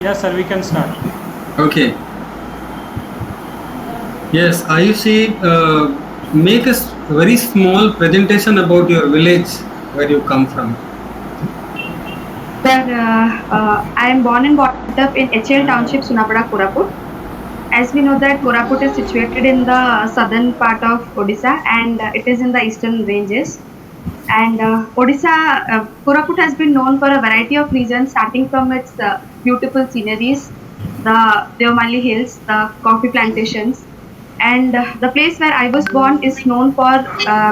Yes, sir, we can start. Okay. Yes, Ayushi, make a very small presentation about your village where you come from. Sir, I am born and brought up in HL Township, Sunapada, Koraput. As we know that Koraput is situated in the southern part of Odisha and it is in the eastern ranges. And Koraput has been known for a variety of reasons, starting from its beautiful sceneries, the Devamali Hills, the coffee plantations, and the place where I was born is known for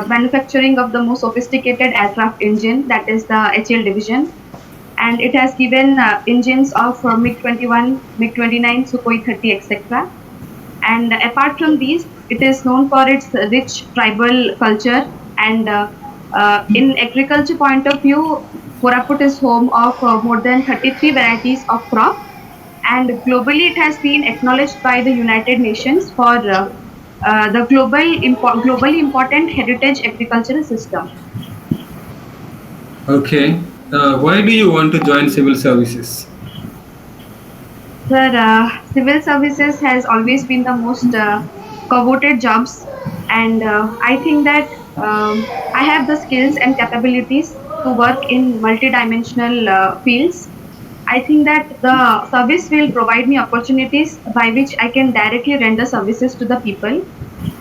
manufacturing of the most sophisticated aircraft engine, that is the HL division, and it has given engines of MiG-21, MiG-29, Sukhoi 30, etc. And apart from these, it is known for its rich tribal culture. And in agriculture point of view, Koraput is home of more than 33 varieties of crop. And globally, it has been acknowledged by the United Nations for the globally important heritage agricultural system. Okay. Why do you want to join civil services? Sir, civil services has always been the most coveted jobs, and I think that I have the skills and capabilities to work in multidimensional fields. I think that the service will provide me opportunities by which I can directly render services to the people,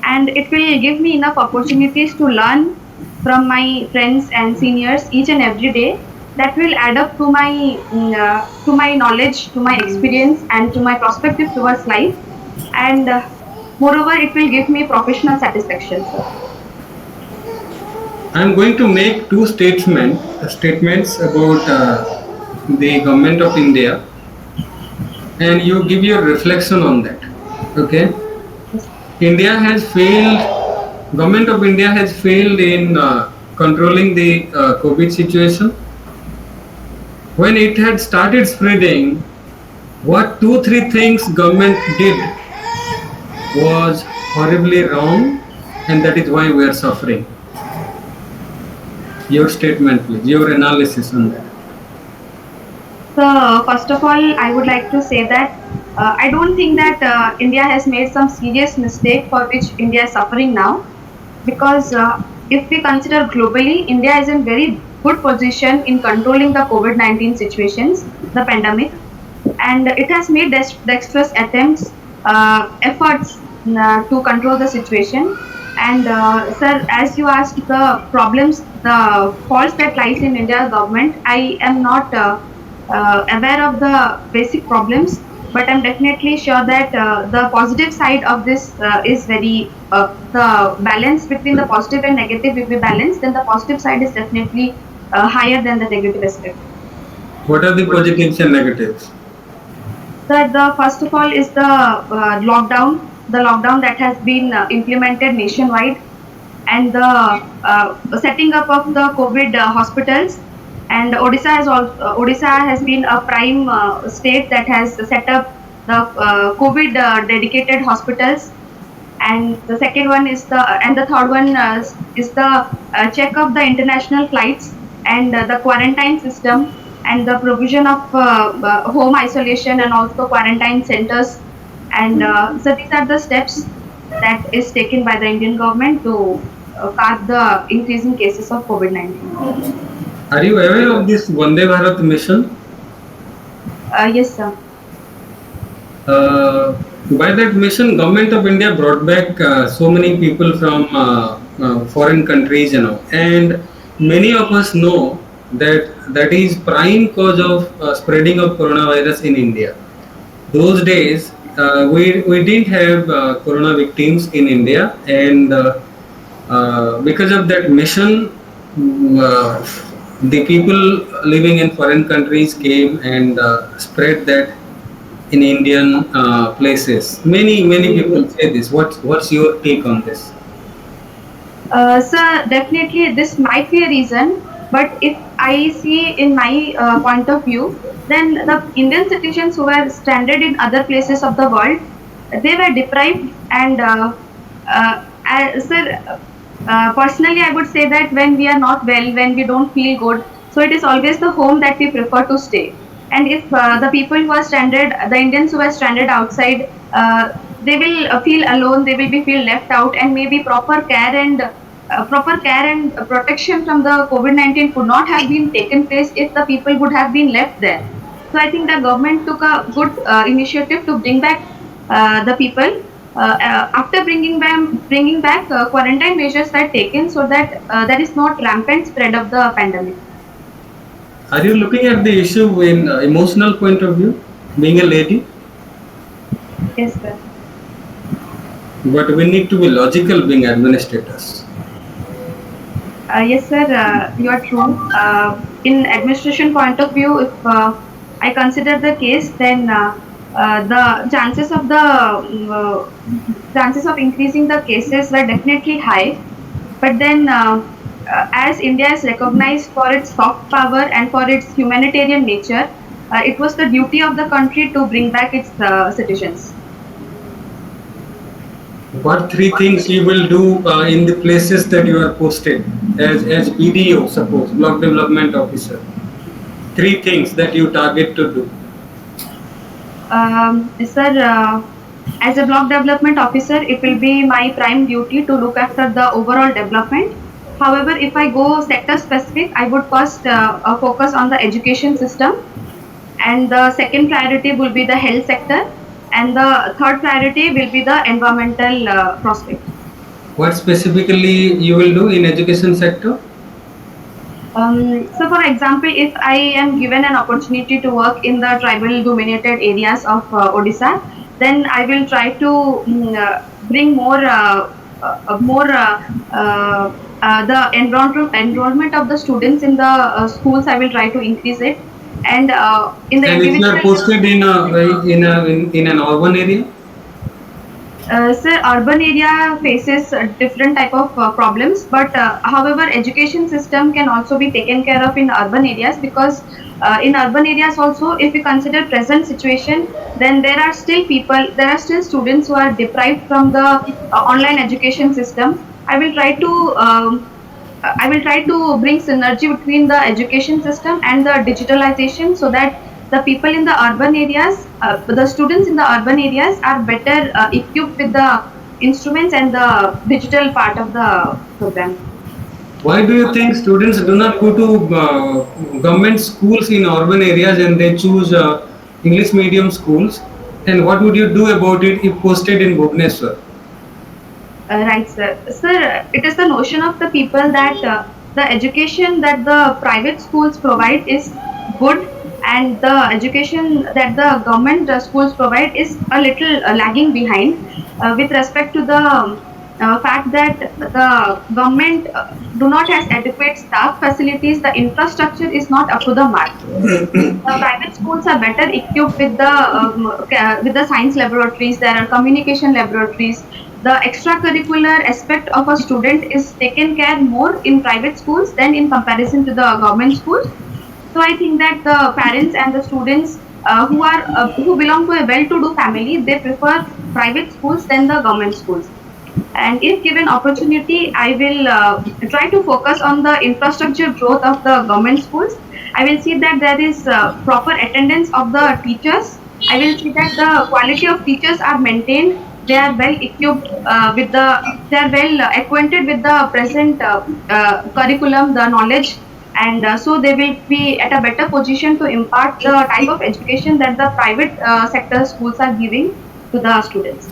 and it will give me enough opportunities to learn from my friends and seniors each and every day. That will add up to my knowledge, to my experience, and to my perspective towards life. And moreover, it will give me professional satisfaction, sir. I am going to make two statements about the government of India, and you give your reflection on that. Okay. India has failed. Government of India has failed in controlling the COVID situation. When it had started spreading, what 2-3 things government did was horribly wrong, and that is why we are suffering. Your statement, please, your analysis on that. So, first of all, I would like to say that I don't think that India has made some serious mistake for which India is suffering now. Because if we consider globally, India is in very good position in controlling the COVID-19 situations, the pandemic, and it has made dexterous attempts, efforts to control the situation. And sir, as you asked, the problems, the faults that lies in India government, I am not aware of the basic problems, but I'm definitely sure that the positive side of this is the balance between the positive and negative will be balanced, then the positive side is definitely higher than the negative aspect. What are the positives and negatives? That the first of all is the lockdown that has been implemented nationwide, and the setting up of the COVID hospitals. And Odisha has been a prime state that has set up the COVID dedicated hospitals. And the second one is the third one is the check of the international flights and the quarantine system and the provision of home isolation and also quarantine centers. And so these are the steps that is taken by the Indian government to curb the increasing cases of COVID-19. Are you aware of this Vande Bharat mission? Yes, sir. By that mission, government of India brought back so many people from foreign countries, and many of us know that that is prime cause of spreading of coronavirus in India. Those days, we didn't have corona victims in India, and because of that mission, the people living in foreign countries came and spread that in Indian places. Many people say this. What's your take on this? So definitely this might be a reason, but if I see in my point of view, then the Indian citizens who were stranded in other places of the world, they were deprived. And sir, personally, I would say that when we are not well, when we don't feel good, so it is always the home that we prefer to stay. And if the people who are stranded, the Indians who are stranded outside, they will feel alone, they will be feel left out, and maybe proper care and protection from the COVID-19 could not have been taken place if the people would have been left there. So I think the government took a good initiative to bring back the people. After bringing back, quarantine measures are taken so that there is not rampant spread of the pandemic. Are you looking at the issue in emotional point of view, being a lady? Yes, sir. But we need to be logical being administrators. Yes, sir. You are true. In administration point of view, if I consider the case, then the chances of increasing the cases were definitely high. But then, as India is recognized for its soft power and for its humanitarian nature, it was the duty of the country to bring back its citizens. What three things you will do in the places that you are posted as BDO, suppose, Block Development Officer? Three things that you target to do. Sir, as a block development officer, it will be my prime duty to look after the overall development. However, if I go sector specific, I would first focus on the education system, and the second priority will be the health sector, and the third priority will be the environmental prospect. What specifically you will do in education sector? So, for example, if I am given an opportunity to work in the tribal dominated areas of Odisha, then I will try to bring more the enrollment of the students in the schools. I will try to increase it, and in the And if you are individual. posted in an urban area, Sir, urban area faces different type of problems, but however, education system can also be taken care of in urban areas, because in urban areas also, if we consider present situation, then there are still students who are deprived from the online education system. I will try to bring synergy between the education system and the digitalization, so that the people in the urban areas, the students in the urban areas are better equipped with the instruments and the digital part of the program. why do you think students do not go to government schools in urban areas and they choose English medium schools? And what would you do about it if posted in Bhubaneswar? Right, sir. Sir, it is the notion of the people that the education that the private schools provide is good, and the education that the government schools provide is a little lagging behind, with respect to the fact that the government do not has adequate staff facilities. The infrastructure is not up to the mark. The private schools are better equipped with the science laboratories. There are communication laboratories. The extracurricular aspect of a student is taken care more in private schools than in comparison to the government schools. So I think that the parents and the students who belong to a well-to-do family, they prefer private schools than the government schools. And if given opportunity, I will try to focus on the infrastructure growth of the government schools. I will see that there is proper attendance of the teachers. I will see that the quality of teachers are maintained. They are well equipped they are well acquainted with the present curriculum, the knowledge, and so they will be at a better position to impart the type of education that the private sector schools are giving to the students.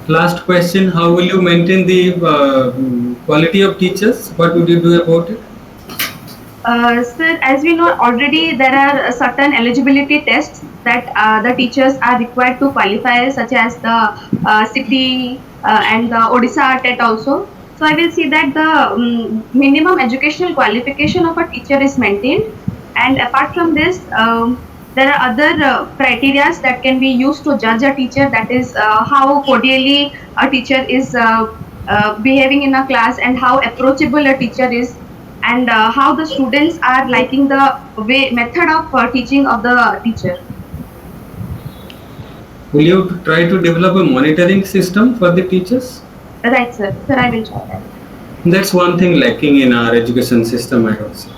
Last question: how will you maintain the quality of teachers? What would you do about it? Sir, as we know already, there are certain eligibility tests that the teachers are required to qualify, such as the city and the Odisha TET also. So I will see that the minimum educational qualification of a teacher is maintained, and apart from this, there are other criteria that can be used to judge a teacher. That is how cordially a teacher is behaving in a class, and how approachable a teacher is, and how the students are liking the method of teaching of the teacher. Will you try to develop a monitoring system for the teachers? Right, sir. Sir, I will try that. That's one thing lacking in our education system, I would say.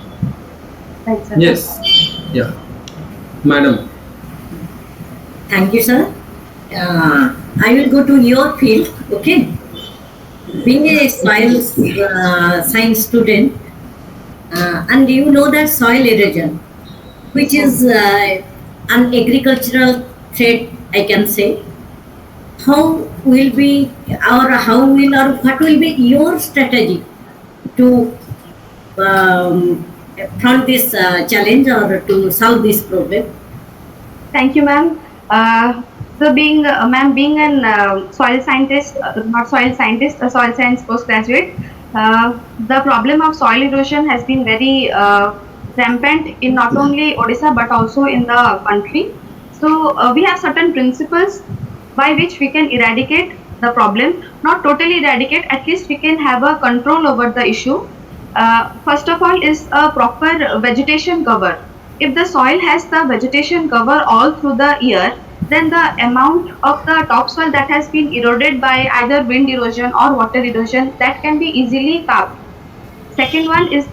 Right, sir. Yes. Yeah. Madam. Thank you, sir. I will go to your field, okay? Being a soil science student, and you know that soil erosion, which is an agricultural threat, I can say. How will be what will be your strategy to front this challenge or to solve this problem? Thank you, ma'am. Ma'am, being an soil scientist, not soil scientist, a soil science postgraduate, the problem of soil erosion has been very rampant in not only Odisha but also in the country. So we have certain principles by which we can eradicate the problem. Not totally eradicate, at least we can have a control over the issue. First of all is a proper vegetation cover. If the soil has the vegetation cover all through the year, then the amount of the topsoil that has been eroded by either wind erosion or water erosion, that can be easily carved. Second one is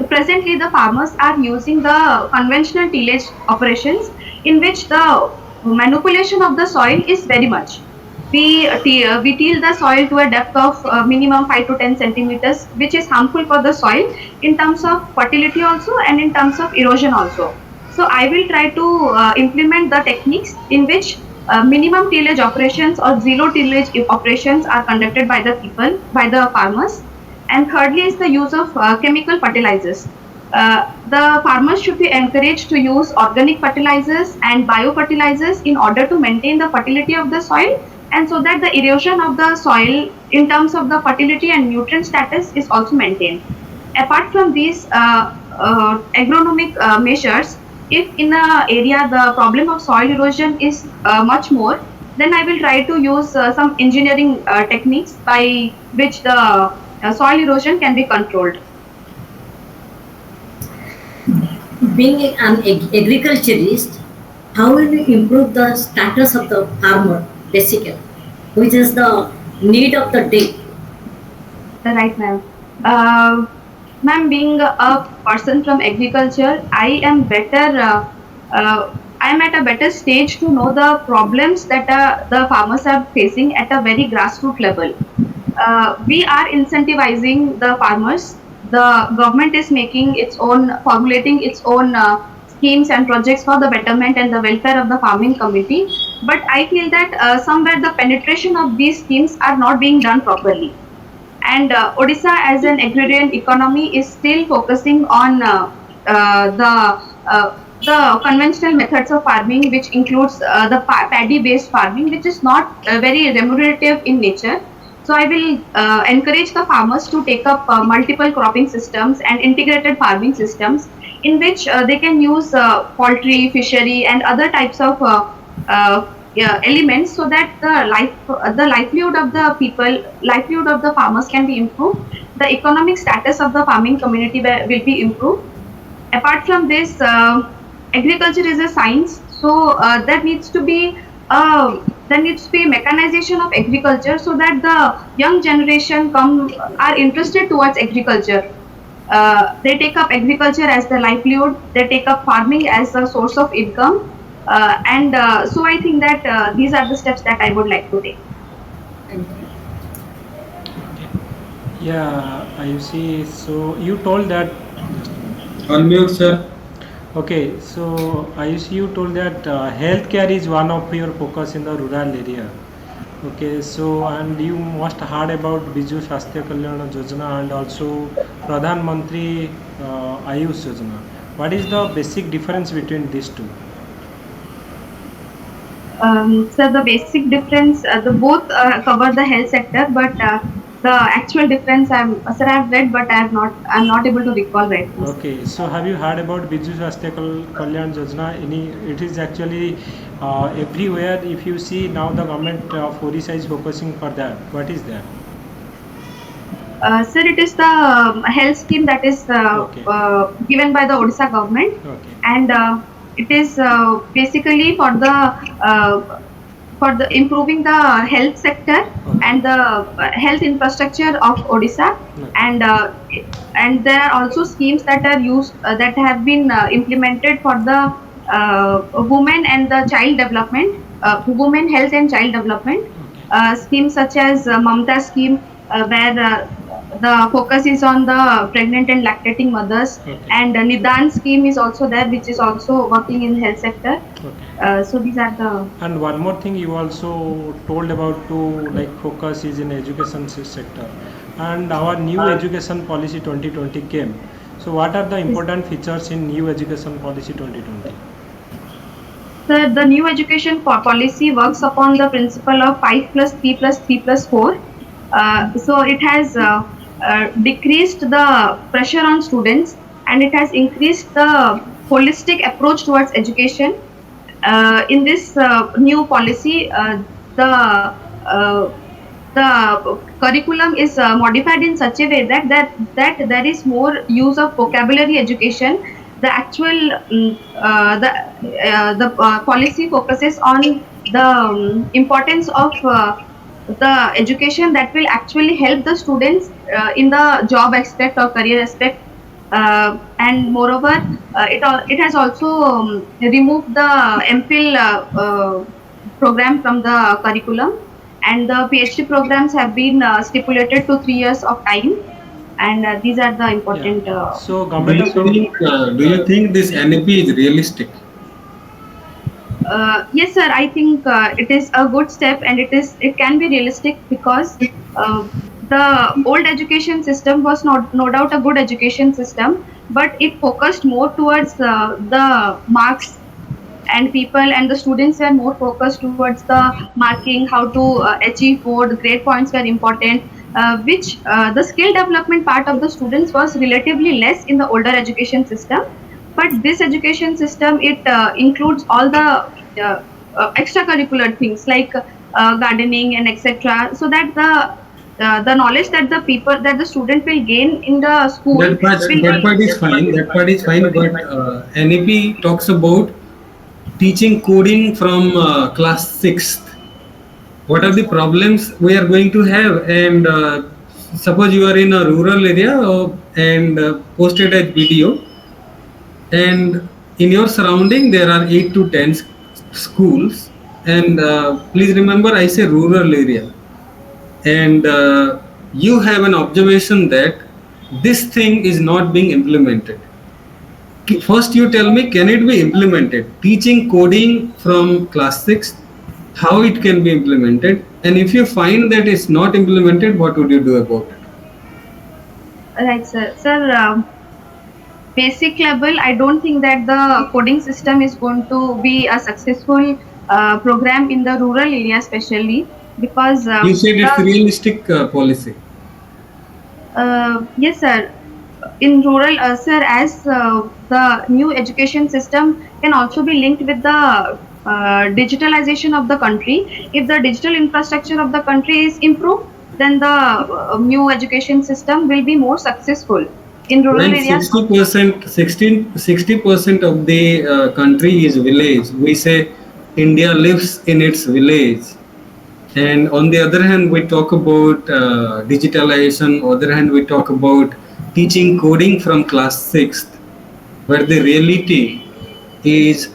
presently the farmers are using the conventional tillage operations, in which the manipulation of the soil is very much. We till the soil to a depth of minimum 5 to 10 centimeters, which is harmful for the soil in terms of fertility also and in terms of erosion also. So I will try to implement the techniques in which minimum tillage operations or zero tillage operations are conducted by the people, by the farmers. And thirdly is the use of chemical fertilizers. The farmers should be encouraged to use organic fertilizers and biofertilizers in order to maintain the fertility of the soil, and so that the erosion of the soil in terms of the fertility and nutrient status is also maintained. Apart from these agronomic measures, if in a area the problem of soil erosion is much more, then I will try to use some engineering techniques by which the soil erosion can be controlled. Being an agriculturist, how will you improve the status of the farmer, basically, which is the need of the day? Right, ma'am. Ma'am, being a person from agriculture, I am better. I am at a better stage to know the problems that the farmers are facing at a very grassroots level. We are incentivizing the farmers. The government is formulating its own schemes and projects for the betterment and the welfare of the farming community. But I feel that somewhere the penetration of these schemes are not being done properly. And Odisha as an agrarian economy is still focusing on the conventional methods of farming, which includes the paddy-based farming, which is not very remunerative in nature. So I will encourage the farmers to take up multiple cropping systems and integrated farming systems, in which they can use poultry, fishery, and other types of elements, so that the livelihood of the people, livelihood of the farmers can be improved. The economic status of the farming community will be improved. Apart from this, agriculture is a science, so there needs to be mechanization of agriculture, so that the young generation are interested towards agriculture. They take up agriculture as their livelihood. They take up farming as a source of income, so I think that these are the steps that I would like to take. Yeah, you see, so you told that. Unmute, sir. Okay, so I see you told that healthcare is one of your focus in the rural area. Okay, so and you must heard about Biju Swasthya Kalyana Yojana and also Pradhan Mantri Ayush Yojana. What is the basic difference between these two? So the basic difference, the both cover the health sector, but the actual difference sir, I've read, but I'm not able to recall right now. Okay, so have you heard about Biju Swasthya Kalyan Yojana? It is actually everywhere. If you see now, the government of Odisha is focusing for that. What is that? Sir, it is the health scheme that is given by the Odisha government, and it is basically for the for the improving the health sector and the health infrastructure of Odisha, and there are also schemes that are used that have been implemented for the women and the child development, women health and child development. Schemes such as Mamta scheme, where the focus is on the pregnant and lactating mothers, Okay. and Nidan scheme is also there, which is also working in health sector. Okay. So these are the And one more thing you also told about to like focus is in education sector, and our new education policy 2020 came. So what are the important features in new education policy 2020? the new education policy works upon the principle of 5 plus 3 plus 3 plus 4. So it has decreased the pressure on students, and it has increased the holistic approach towards education. In this new policy, uh, the curriculum is modified in such a way that there is more use of vocabulary education. The actual policy focuses on the importance of the education that will actually help the students in the job aspect or career aspect. And moreover, it has also removed the MPhil program from the curriculum, and the PhD programs have been stipulated to 3 years of time, and these are the important. So Do government you of think this NEP is realistic? Yes, sir. I think it is a good step, and it can be realistic because the old education system was not no doubt a good education system, but it focused more towards the marks, and people and the students were more focused towards the marking, how to achieve more. The grade points were important, which the skill development part of the students was relatively less in the older education system. But this education system, it includes all the extracurricular things like gardening and etc., so that the knowledge that the student will gain in the school That part is fine. That part is fine. But NEP talks about teaching coding from class 6th. What are the problems we are going to have? And suppose you are in a rural area and posted as video, and in your surrounding there are 8 to 10 schools. And please remember, I say rural area. And you have an observation that this thing is not being implemented. First you tell me, can it be implemented? Teaching coding from class 6, how it can be implemented? And if you find that it's not implemented, what would you do about it? Right, sir. Sir, basic level, I don't think that the coding system is going to be a successful program in the rural area, especially because You said it's realistic policy. yes, sir. In rural, sir, as the new education system can also be linked with the digitalization of the country. If the digital infrastructure of the country is improved, then the new education system will be more successful in rural When areas. 60% of the country is village, we say India lives in its village. And on the other hand, we talk about digitalization. On the other hand, we talk about teaching coding from class 6th, where the reality is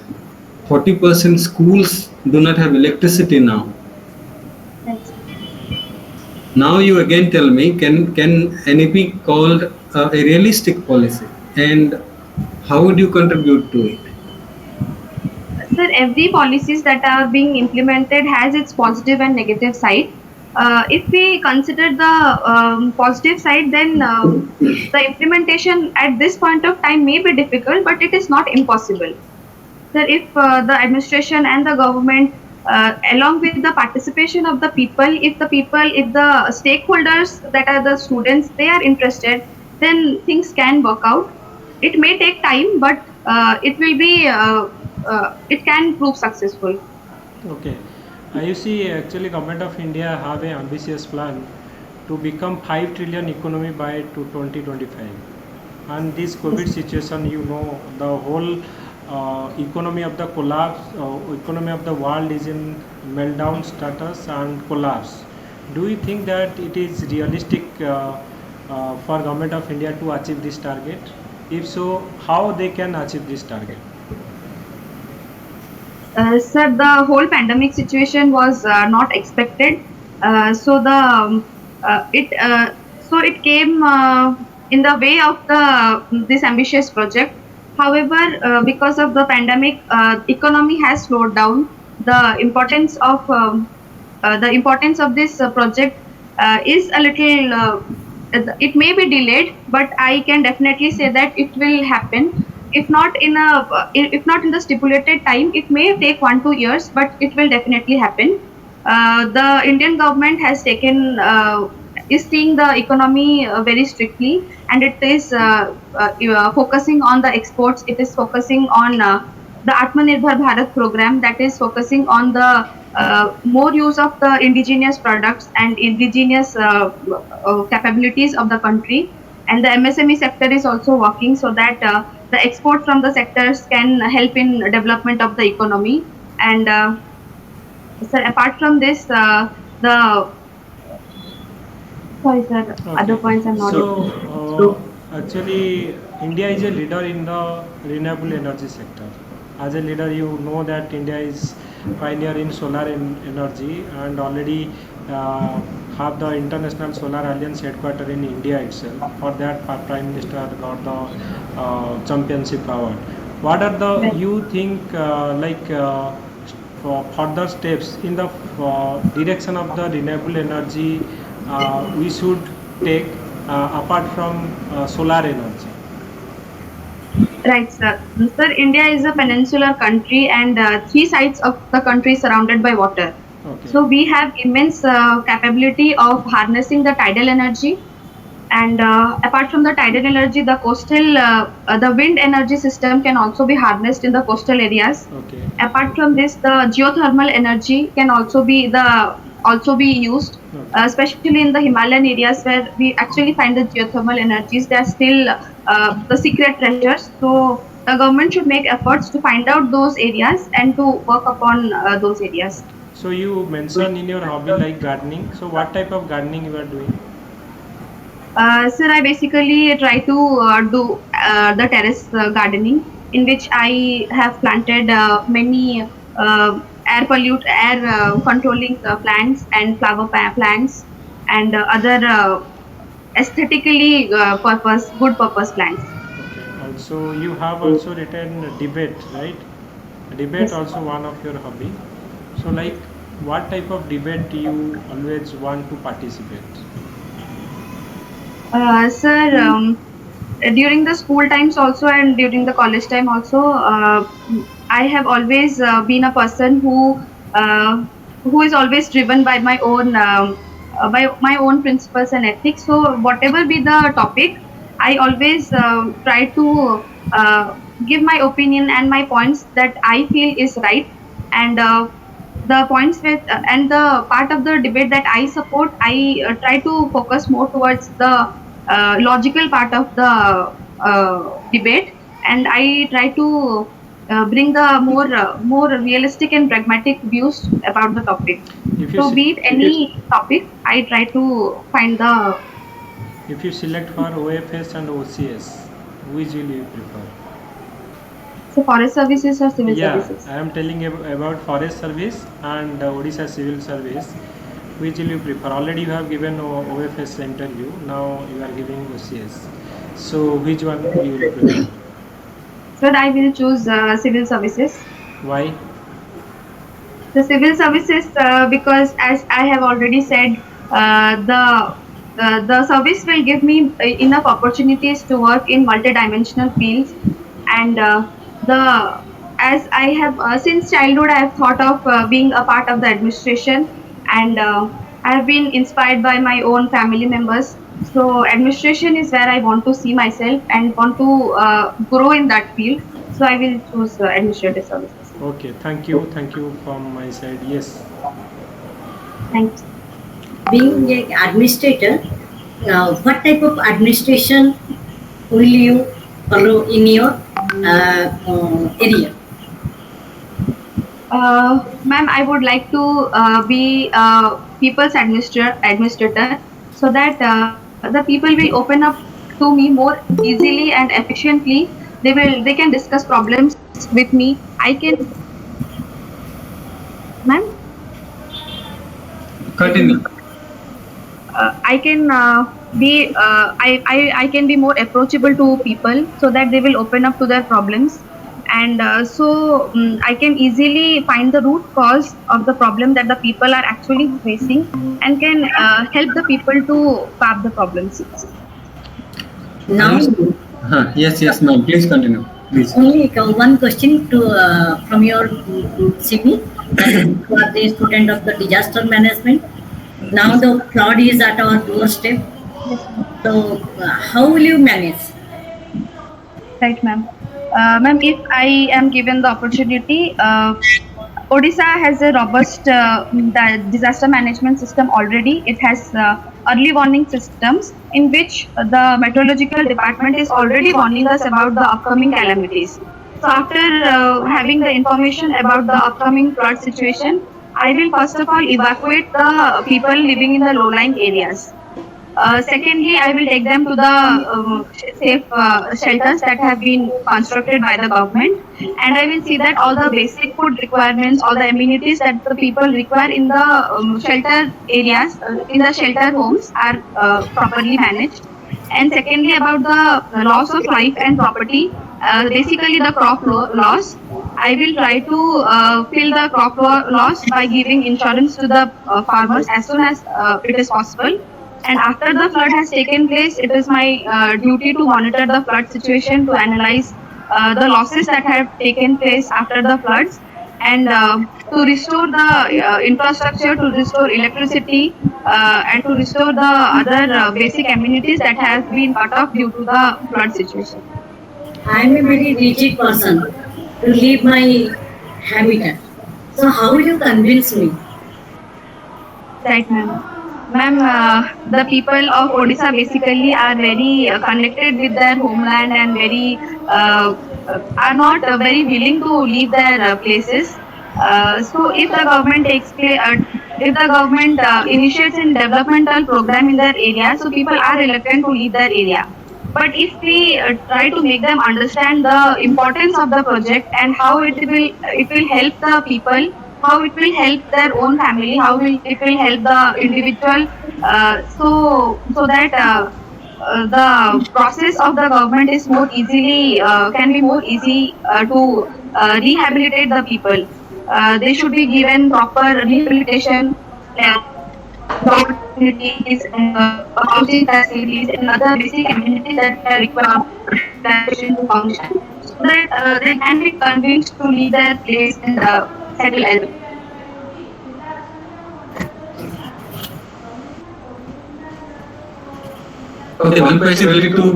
40% schools do not have electricity now. Right. Now you again tell me, can NEP called a realistic policy, and how would you contribute to it? Sir, every policies that are being implemented has its positive and negative side. If we consider the positive side, then the implementation at this point of time may be difficult, but it is not impossible. Sir, if the administration and the government, along with the participation of the people, if the stakeholders that are the students, they are interested, then things can work out. It may take time, but it can prove successful. Okay. You see, actually, Government of India have an ambitious plan to become 5 trillion economy by to 2025. And this COVID situation, the whole economy of the collapse, economy of the world is in meltdown status and collapse. Do you think that it is realistic for government of India to achieve this target? If so, how they can achieve this target? Sir, the whole pandemic situation was not expected. So the it so it came in the way of the this ambitious project. However, because of the pandemic, economy has slowed down. The importance of this project is a little. It may be delayed, but I can definitely say that it will happen. If not in the stipulated time, it may take 1-2 years, but it will definitely happen. The Indian government has taken is seeing the economy very strictly, and it is focusing on the exports. It is focusing on the Atmanirbhar Bharat program, that is focusing on the more use of the indigenous products and indigenous capabilities of the country. And the MSME sector is also working so that the export from the sectors can help in development of the economy. And sir, apart from this, the sorry sir, other Okay. points are not. So, actually, India is a leader in the renewable energy sector. As a leader, you know that India is pioneer in solar energy and already have the International Solar Alliance headquarter in India itself. For that, Prime Minister got the championship award. What are the Right. you think for further steps in the direction of the renewable energy we should take apart from solar energy? Right, sir. Sir, India is a peninsular country, and three sides of the country is surrounded by water. Okay. So we have immense capability of harnessing the tidal energy, and apart from the tidal energy, the wind energy system can also be harnessed in the coastal areas. Okay. Apart from this, the geothermal energy can also be used, Okay. especially in the Himalayan areas where we actually find the geothermal energies. They are still the secret treasures. So the government should make efforts to find out those areas and to work upon those areas. So you mentioned in your hobby like gardening. So what type of gardening you are doing? Sir, I basically try to do the terrace gardening, in which I have planted many air controlling plants and plants, and other aesthetically good purpose plants. Okay. Also, you have also written debate, right? Debate Yes. also one of your hobby. So like, what type of debate do you always want to participate? Sir, during the school times also and during the college time also, I have always been a person uh, who is always driven by my own principles and ethics. So whatever be the topic, I always try to give my opinion and my points that I feel is right, and the points with and the part of the debate that I support, I try to focus more towards the logical part of the debate, and I try to bring the more realistic and pragmatic views about the topic. If you So, se- be it any topic, I try to find the. if you select for OFS and OCS, which will you prefer? So, forest services or civil Yeah, services. I am telling about forest service and Odisha civil service. Which will you prefer? Already you have given OFS interview. Now you are giving OCS. So which one you will prefer? So, I will choose civil services. Why? The civil services, because as I have already said, the service will give me enough opportunities to work in multidimensional fields, and the as I have since childhood I have thought of being a part of the administration, and I have been inspired by my own family members. So administration is where I want to see myself and want to grow in that field. So I will choose administrative services. Okay, thank you from my side. Yes. Thanks. Being an administrator, what type of administration will you follow in your area? Ma'am, I would like to be people's administrator, so that the people will open up to me more easily and efficiently. They can discuss problems with me. I can, ma'am, Continue. I can I can be more approachable to people, so that they will open up to their problems, and I can easily find the root cause of the problem that the people are actually facing, and can help the people to solve the problems. Now, Yes, yes, ma'am. Please continue. Please. only one question to from your CV, that you are the student of the disaster management. Now the flood is at our doorstep. Yes, ma'am. So how will you manage? Right, ma'am. Ma'am, if I am given the opportunity, Odisha has a robust disaster management system already. It has early warning systems in which the meteorological department is already warning us about the upcoming calamities. So, after having the information about the upcoming flood situation, I will first of all evacuate the people living in the low-lying areas. Secondly, I will take them to the safe shelters that have been constructed by the government, and I will see that all the basic food requirements, all the amenities that the people require in the shelter areas, in the shelter homes, are properly managed. And secondly, about the loss of life and property, basically the loss. I will try to fill the loss by giving insurance to the farmers as soon as it is possible. And after the flood has taken place, it is my duty to monitor the flood situation, to analyze the losses that have taken place after the floods, and to restore the infrastructure, to restore electricity, and to restore the other basic amenities that have been cut off due to the flood situation. I am a very rigid person to leave my habitat. So how will you convince me? Right, ma'am. Ma'am, the people of Odisha basically are very connected with their homeland, and very are not very willing to leave their places. So, if the government if the government initiates a developmental program in their area, so people are reluctant to leave their area. But if we try to make them understand the importance of the project, and how it will help the people, how it will help their own family, how it will help the individual, so that the process of the government is more easily can be more easy to rehabilitate the people. They should be given proper rehabilitation. Opportunities and housing facilities and other basic amenities that are required for organization to function, so that they can be convinced to leave their place and settle elsewhere. Okay, one question related to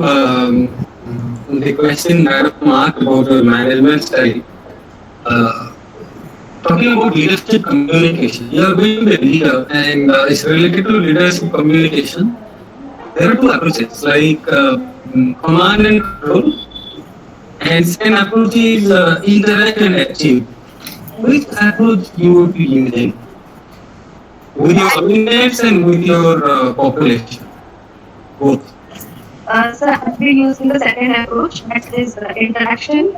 the question Madam asked about the management style. Talking about leadership communication, you are going to be a leader, and it's related to leadership communication. There are two approaches, like command and control, and second approach is interact and achieve. Which approach you would be using with your subordinates and with your population? Both. So I'll be using the second approach, that is interaction,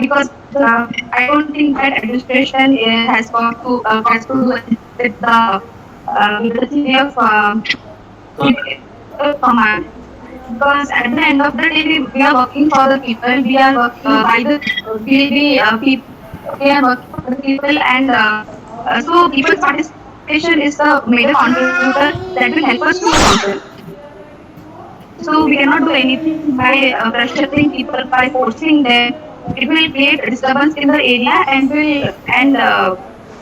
because I don't think that administration has to do with the theory of command. Because at the end of the day, we are working for the people. We are by the we are working for the people, and so people's participation is the major contributor that will help us to function. So we cannot do anything by pressuring people, by forcing them. It will create a disturbance in the area, and the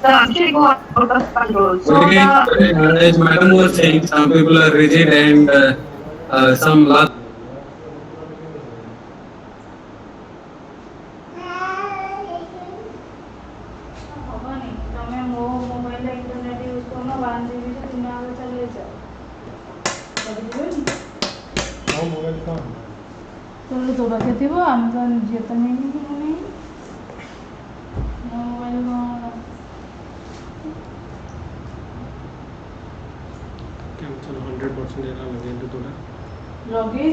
actually go out of control. So But again, as Madam was saying, some people are rigid and some last. ହବନି ତମେ ମୋ ମୋବାଇଲରେ internet use କରୁନ 1 GB ରେ ତୁମେ ଆଗ ଚଲେଇଛ କରିପାରିବନି। ମୋ ମୋବାଇଲ କଣ तो पाखे थी आम तो निजे तो नहीं मोबाइल चलो 100% एरा लगे तोड़ा लगे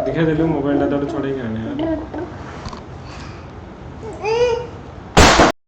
दिखा दिलु मोबाइल टा तो छोड़ेंगे आने यार